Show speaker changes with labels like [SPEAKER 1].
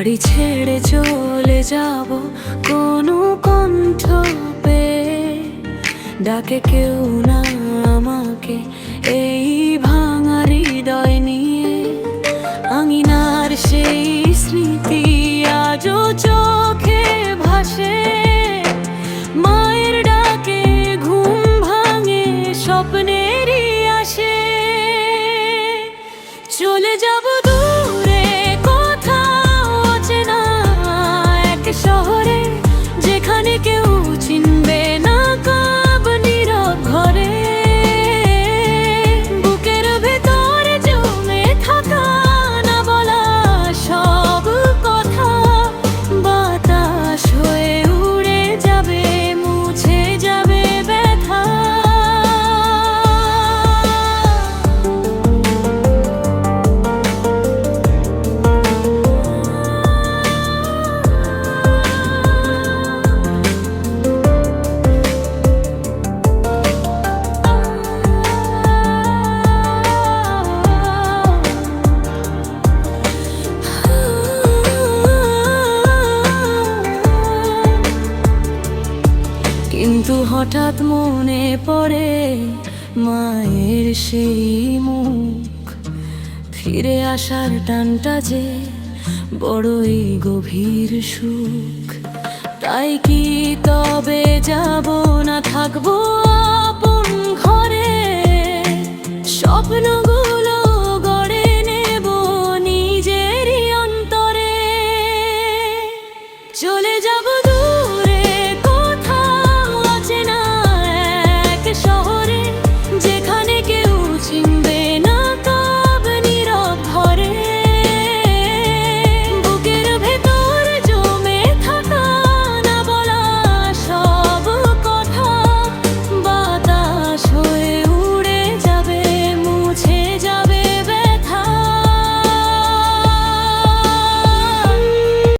[SPEAKER 1] বাড়ি ছেড়ে চলে যাব কোনো কণ্ঠ পেয়ে, ডাকে কেউ না আমাকে এই ভাঙা হৃদয় নিয়ে। আঙিনার সেই স্মৃতি আজও চোখে ভাসে, মায়ের ডাকে ঘুম ভাঙে স্বপ্নেরই আসে। চলে যাব দূরে কোথাও অচেনা এক শহরে, যেখানে কেউ চিনবে না কাব নীরব ঘরে। বুকের ভেতরে জমে থাকা না বলা সব কথা বাতাস হয়ে উড়ে যাবে, মুছে যাবে ব্যথা। কিন্তু হঠাৎ মনে পড়ে মায়ের সেই মুখ, ফিরে আসার টানটা যে বড়ই গভীর সুখ। তাই কি তবে যাব না, থাকবো আপন ঘরে, স্বপ্ন